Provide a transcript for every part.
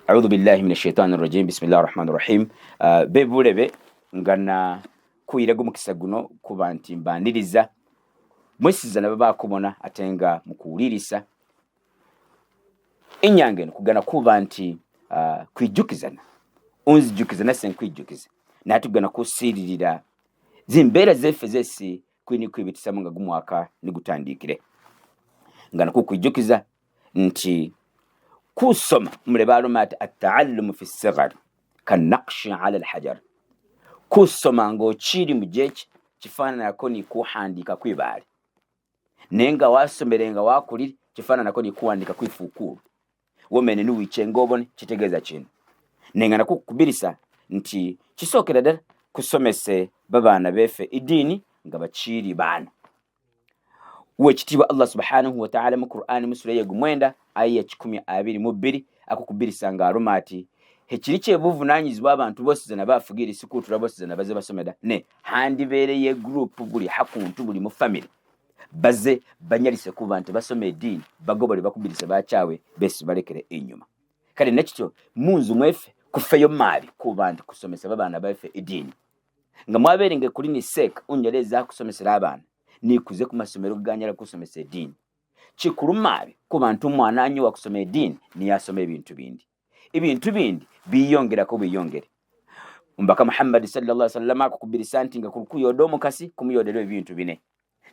A'udhu billahi minash shaitani rajim. Bismillahir rahmanir rahim. Bebulebe ngana kuyiraga mukisa guno kuba nti mbaniriza mwesizana baba kubona atenga mukuwulirisa enyange kugana kuba nti kwijukizana unzijukizana sen kwijukiza natugana kusiririra zimbera zefe zesi kwini kwibitisa munga gumwaka nigutandikire ngana kukwijukiza nti kusoma mlebalo mat at-ta'allum fi as-sighar kanaqshi 'ala al-hajar kusoma ngo chiri mujechi chifana nako ni kuhandika kwibali nenga wasomerenga wakuli chifana nako ni kuhandika kwifukuru womene ni wicengobone chitegeza chino nenga nakukubirisa nti chisokera dala kusomese babana befe idini nga bachiri bana wechitiba Allah subhanahu wa ta'ala mu Qur'an musura yegumwenda aya 12 akukubirisa nga arumati hekiriche buvunanyizwa abantu bose zana bafugira isuku turabose zana baze basomeda ne handi bereye group buli hakuntu buli mu family baze banyarise ku bantu basome dini bagobole bakubirisa bachawe bese balekere inyuma kale nakito munzu mwefe kufeyo mali ku bantu kusomesa babana bafe idini nga mwaberenge kuri ni sek unyereza kusomesera abana nikuze ku masomero ganyara kusomesa dini chikuru mali ku bantu mwananyi wa kusoma dini ni yasome ibintu bindi biyongera ko biyongere umbaka Muhammad sallallahu alaihi wasallam akukubirisa nti nga kukuyodomo kasi kumuyodero ibintu bine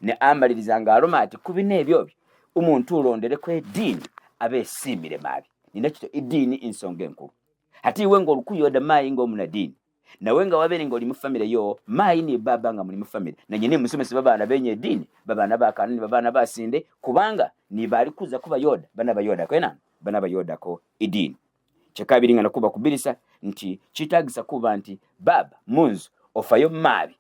ne amalirizanga aromati kubine ebyo umuntu urondere kwe dini abe simire mabi ninakito idini insonge nkuru hati iwe ngo rukuyoda mayi ngo muna dini na wenga wabere ngo limu family yo mayi ni baba nga muri mu family na nyene musomese babana benye dini babana bakanani babana basinde kubanga ni bari kuza kuba yoda bana bayoda kwena bana bayoda ko idini chekabiri ngana kuba kubirisa nti chitagisa kuba nti baba munzu ofayo mabi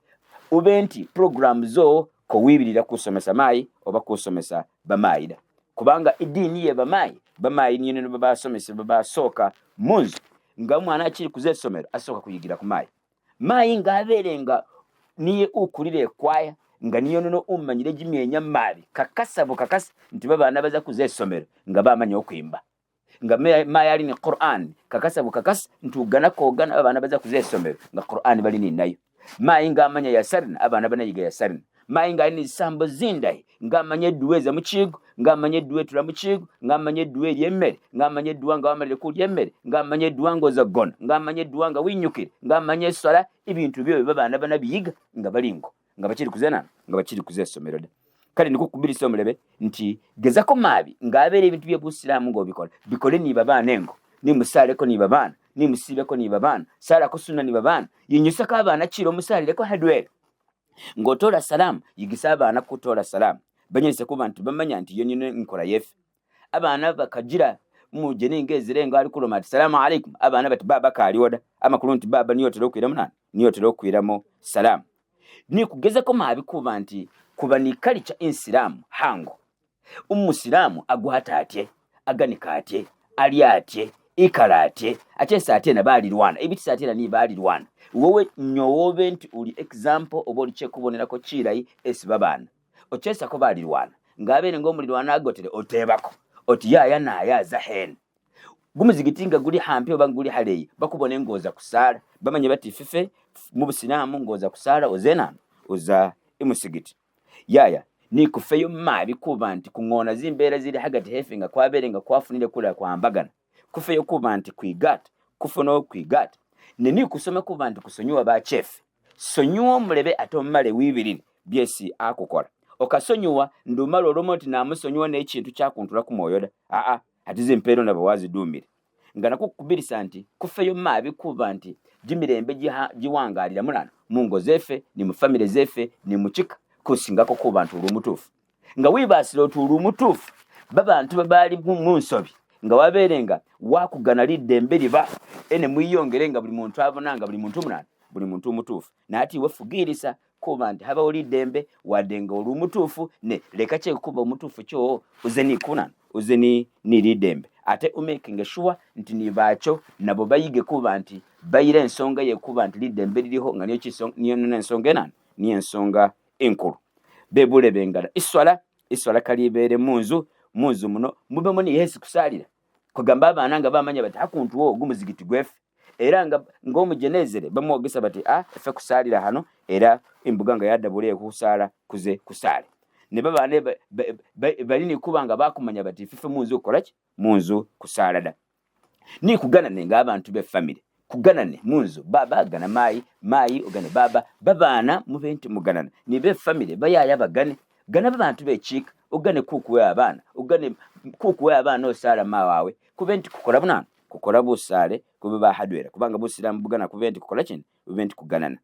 ubenti program zo ko wibirira kusomesa mayi oba kusomesa bamayida kubanga idini ye bamayi ni nene baba somesa baba soka munzu nga mwana akiri kuzesomera asoka kuyigira ku mayi ngaberenga niye ukurire kwaya nga niyo nono umanyire jimyenya mabi kakasa nti babana baza kuzesomera nga bamanya okwimba nga mayi ali ni Qur'an kakasa ntugana kogana abana baza kuzesomera nga Qur'an bali ni nayo mayi ngamanya yasarna abana banayiga yasarna mayi ngani sambo zindai ngamanye duweza muchigo ngamanye duwe tula muchigo ngamanye duwe yemere ngamanye duwanga wamalire ku yemere ngamanye duwango za gona ngamanye duwanga winyukire ngamanye sala ibintu byo babana bana biyiga nga balingo nga bachiri kuzena nga bachiri kuzesomero da kale nikukubirisa omulebe nti gezako mabi ngabere ibintu byo busilamu ngo bikole ni babana engo ni musale ko ni babana ni musibe ko ni babana sala ko sunna ni babana yinyusa ka abana chiro musale ko hadwere ngotora salam yigisaba na kutora salam banyese ku bantu bamanya nti yo nyine nkora yefe abana bakagira mujene ngezirenga ari kuromati salamu alaikum abana bati baba kalioda amakuru nti baba niyo tero kwiramo niyo tero kwiramo salam ni kugeza ko mabi kuba nti kuba ni culture insilamu hango umusilamu aguhatatye aganikatye aliyatye ikarate achesa ate na bali rwana ibitisa ate na ni bali rwana wowe nyowobe nti uli example oboli chekubonera ko chirai esi babana ochesa ko bali rwana ngabere ngo muri rwana agotere otebako oti yaya na yaza hen gumuzigitinga guri hampi obanguri haleyi bakubone ngoza kusara bamanye bati fife mu businamu ngoza kusara ozena uza imusigiti yaya ni kufeyo mabi kubanti kungona zimbera ziri hagati hefinga kwaberenga kwafunire kula kwa ambagana kufeyo kubanti kwigata kufono kwigata neni kusoma kubanti kusonywa ba chef sonywa mulebe atomale wibirine byesi akukora okasonywa ndumalo romoti na musonywa ne kintu kyakuntula ku moyoda atize mpero na bawazi dumire ngana kukubirisa nti kufeyo mabi kubanti jimirembe jiwangalira mulana mungo zefe ni mu family zefe ni muchika kusingako kubantu urumutufu nga wibasiro turumutufu babantu babali munsobi nga waberenga wakugana lidembe liba ene mwiyongerenga buli muntu abonanga buli muntu munana buli muntu umutufu nati wefugirisa kubantu haba ulidembe wadenga urumutufu ne leka che kuba umutufu cyo uzeni kunana uzeni ni lidembe ate umaking sure nti ni bacho nabo bayige kubantu bayire ensonga ye kubantu lidembe liriho nga niyo chisonga niyo ensonga nana ni ensonga enkuru bebule bengala iswala kalibere munzu muno mube muni Yesu kusalira kugamba abaana nga bamanya bati hakuntu wo gumuzigiti gwefe era nga ng'omujenezere bamwogesa bati efe kusaalira hano era embuga nga yaddabuleyo kusaala kuze kusaale ne babaana balini kuba nga bakumanya bati fife munzu kukolaki munzu kusaala da ni kuganane ng'abantu b'effamire kuganane munzu baba agana mayi ogane baba babaana mubenti muganana ni b'effamire bayaya bagane gana babantu b'ekiika ogane kukuwe abaana ogane kukuwe abaana osaala maawawe kubenti kukola bunana kukola busaale kube bahadwera kubanga busiramu bugana kubenti kukola kino kubenti kuganana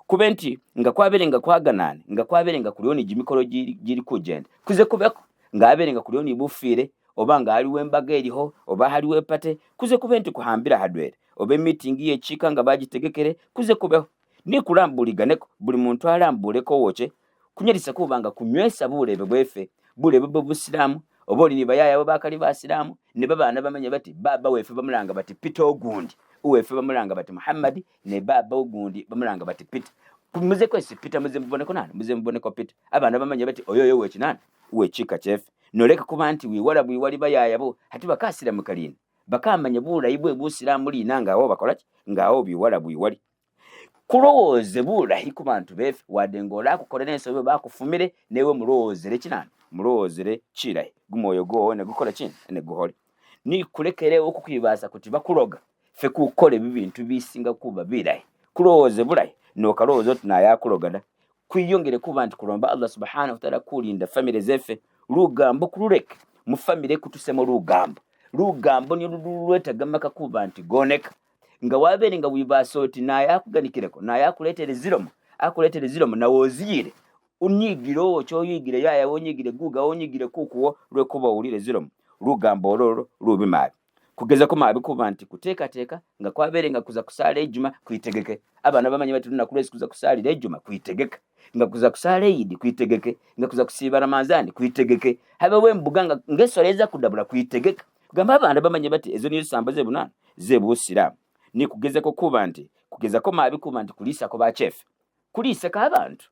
kubenti nga kwabere nga kwaganane nga kwabere nga kulioni jimikolo jiri kugenda kuze kubeko nga abere nga kulioni bufire oba nga aliwe embaga eriho oba haliwe pate kuze kubenti kuhambira hadwera oba meeting y'ekiika nga bagitegekere kuze kubeho ni kulambuliganeko buli muntu alambuleko woche kunyerisa kubanga kunywesa bulebe bwefe bulebe bw'obusiramu oba oli ni bayaya babakali basiramu ne babaana bamanya bati baba wefe bamulanga bati Peter ogundi uwefe bamulanga bati Muhammad ne baba ogundi bamulanga bati Peter muze kwesi Peter muze mboneko nani muze mboneko Peter abaana bamanya bati oyoyo wechi nani uwe chika chef noleka kuba nti wiwala bwiwali bayaya bo hati bakasira mukalini bakamanya bulayi bwe busiramu linanga abo bakolaki ngawo biwala bwiwali kulowooze bulayi ku bantu befe wadengola kukola n'ensobe bakufumire newe mulowoozere kinani mulowoozere kirayi gumwoyo gwowo ne gukola kino ne guhole ni kulekere okukwibaza kuti bakuloga fe kukole bibintu bisinga kuba birayi kulowooze bulayi nokalowooza oti naye akulogada kwiyongere kuba nti kulomba Allah subhanahu wa ta'ala kulinda famire zefe lugambo kululeke mu famire kutusemo lugambo ni lwetagamaka kuba nti goneka nga wabere nga wibaso oti naye akuganikireko naye akuletere ziromo na wozire unyigiro ocho yigire yaya wonyigire guga wonyigire kukuwo lwekuba ulire ziromo lugambo ololo lubimabi kugeza ko mabi kuba nti kuteeka nga kwabere nga kuza kusala ejuma kuitegeke abana bamanye bati tunakulesi kuza kusalira ejuma kuitegeke nga kuza kusala Eid kuitegeke nga kuza kusiba Ramadhani kuitegeke habewe mbuganga ngesoleza kudabula kuitegeke gamba abana bamanye bati ezo nizo sambaze bunana zebusiramu ni kugeza ko kuba nti kugeza ko mabi kuba nti kulisa ko bachefe kulisa ka abantu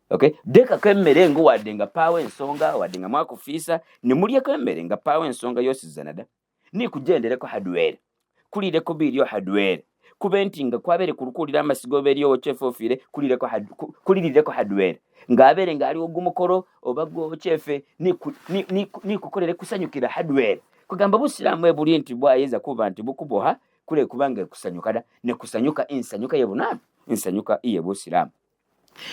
okay deka kemmere ngo wadenga pawe ensonga wadenga mwakufisa ni mulye kemmere nga pawe ensonga yosizanada ni kugendere ko hadwere kulire ko biriyo hadwere kubentinga kwabere kurukulira amasigo beriyo ochefe ofire kulirire ko hadwere ngabere ngali ogumukoro obagwo ochefe ni kukolere kusanyukira hadwere kugamba busiramu ebuli nti bwayeza kuba nti bukuboha kule kubanga kusanyukada ne kusanyuka insanyuka yebunana insanyuka iye busiramu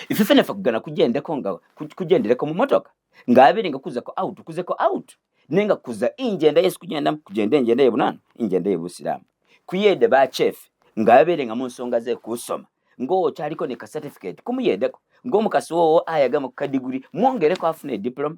ifife nefa kugana kugendeko nga kugendereko mu motoka ngabere nga kuzeko out nenga kuza ingenda Yesu kugenda ingenda yebunana ingenda yebusiramu kuyede ba chef ngabere nga munsonga ze kusoma ngo chaliko ne ka certificate kumuyedeko ngo mukasi wo ayaga mu kadiguri mwongereko afune diploma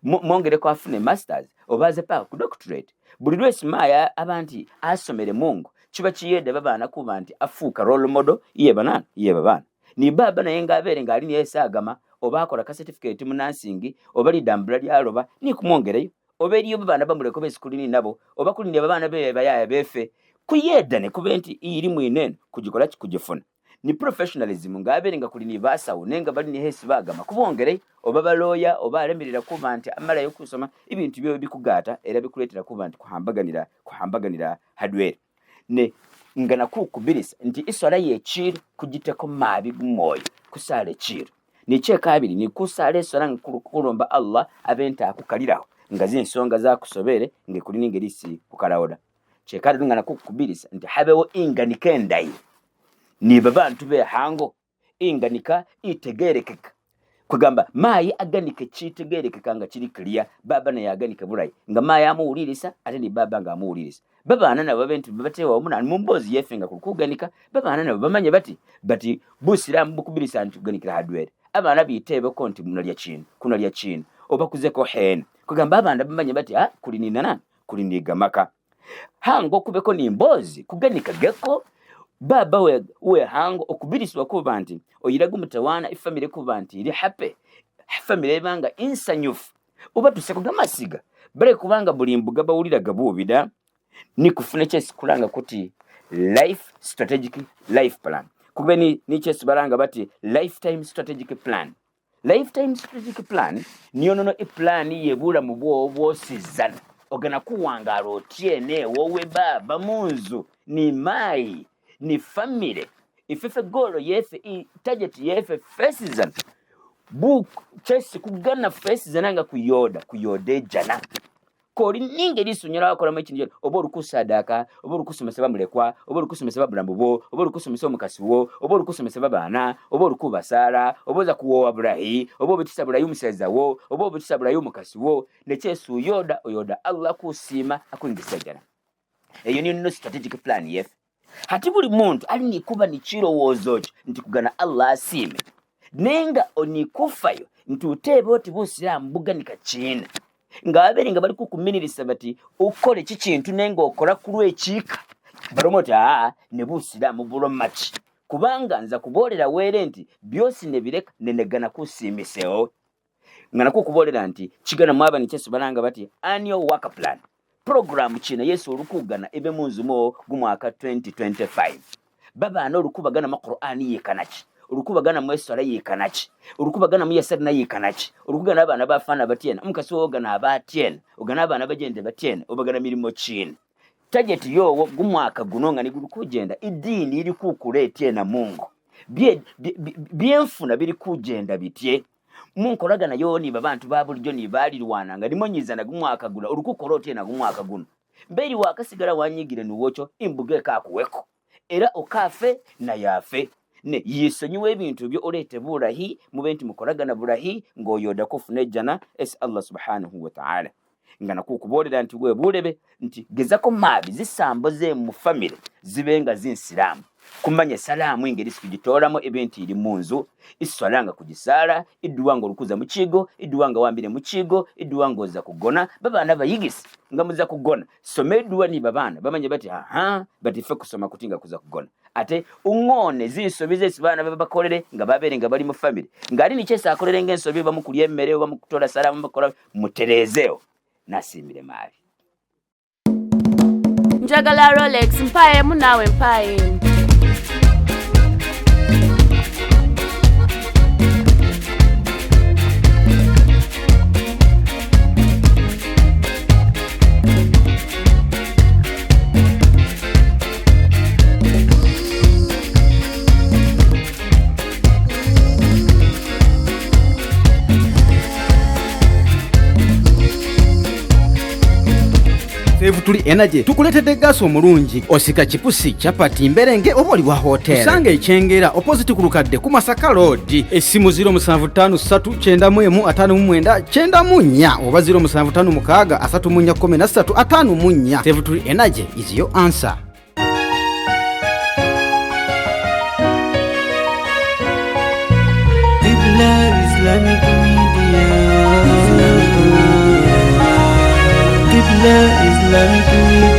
mwongereko afune masters obaze pa ku doctorate buli lwesi maya abanti asomere Mungu kiba kiyede babana kuba nti afuka role model iye babana ni baba na yenga abere ngali ni yesagama obakola ka certificate mu nursing obali dambula lyaloba ni kumwongereyo oberiyo babana bamuleko besikulini nabo obakulini babana be bayaya befe kuyeda ne kubenti iri mwinene kugikola kikujifuna ni professionalism ngabere nga kulini basawo nenga bali ni hesi bagama kubongereye obaba lawyer obalemirira kuba nti amala yo kusoma ibintu byo bikugata era bikuletera kuba nti kuhambaganira hardware ne ngana kukubirisa nti iswala yechiri kugiteko mabi gumoyo kusale chiri ni cheka abiri ni kusale swala nkulomba Allah abenta akukaliraho ngazi ensonga za kusobere nge kuli ningerisi kukalaoda cheka ngana kukubirisa nti habewo inganikendai ni babantu be hango inganika itegerekeka kugamba mayi aganike chitegerekeka nga kiri clear baba na yaganike burayi nga mayi amuwulirisa ate ni baba nga amuwulirisa babana nabo bentu batewa omuna mumbozi yefenga kukuganika babana nabo bamanye bati busiramu bukubirisa nti kuganikira hardware abana bitebe konti munalya chino oba kuzeko hen kugamba abana bamanye bati kuli ni nana kuli ni gamaka hango kubeko ni mbozi kuganika geko baba we hango okubiriswa kuba nti oyiraga mutawana ifamily kuba nti iri happy family banga insanyufu oba tusekuga masiga bare kubanga bulimbuga bawuliraga bubida ni kufuna chesi kulanga kuti life strategic life plan kube ni chesi baranga bati lifetime strategic plan niyo nono iplan yebula mu bwo sizana ogana kuwangala otyene wowe baba munzu ni mai ni family ifefe golo yefe target yefe fesizan book chesi kugana fesizan nga kuyode jana koli ninge lisunyira wakola mu kintu oba olukusadaka oba olukusomesa bamulekwa oba olukusomesa babulambo bo oba olukusomesa omukasi wo oba olukusomesa babaana oba olukubasala oba oza kuwowa bulahi oba obitisa bulahi omusaiza wo oba obitisa bulahi omukasi wo nekyesu oyoda Allah kusiima akuingisa jana eyo niyo strategic plan yefe hati buli muntu alini kuba ni kirowoozo kyo nti kugana Allah asiime nenga onikufayo nti uteebe oti busiramu buganika kiina ngabere nga bali kukuminirisa bati ukole kikintu nenga okola kulwekiika baromoti ne busiramu bulo machi kubanga nza kubolera were nti byosi nebireka nenegana kusiimisewo ngana kukubolera nti kigana mwaba nikyesu balanga bati annual work plan program kina yesu olukugana ebe munzumo gumwaka 2025 babaana olukubagana mu Qur'ani yekanaki olukubagana mu Eswala yekanaki olukubagana mu Yasarina yekanaki olukugana abana bafana batyena omukasi ogana abatyena ogana abana bagende batyena obagana milimo kina target yowo gumwaka gunonga ni gulukugenda idini iri kukuletyena Mungu byenfuna biri kugenda bitye munkolagana yoni babantu babulijjo ni balirwana nga limonyiza na gumwaka gula olukukola otyena gumwaka guno mberi wakasigala wanyigire nuwocho imbuge kakuweko era okafe na yafe ne yisonyiwe ebintu byo olete bulahi mubenti mukolagana bulahi ngoyoda kufuna jana Allah subhanahu wa ta'ala ngana kukubolera nti gwe bulebe nti gezako mabi zisambo ze mu family zibenga zinsiramu kumanya salamu ingeri sikujitolamo ebintu iri munzu iswalanga kugisala iduwanga olukuza mu kigo iduwanga wambire mu kigo iduwanga oza kugona babana bayigisi nga muza kugona someduwa ni babana bamanye bati bati fe kusoma kutinga kuza kugona ate ungone zisobize esibana babakolere nga babere nga bali mu family ngari ni kyesa akolere ngensobi bamukulye emmere bamukutola salamu bakola muterezeo nasimire mali njagala Rolex mpaye munawe mpaye Tuli energy tukuletedde gas omulungi osika chipusi chapati mberenge oboli wa hotel usange ichengera opposite ku Lukadde ku Masaka Road esimu 0753955994 oba 07563313 Save Tuli energy is your answer. Qibla Islamic Media Qibla Islamic Media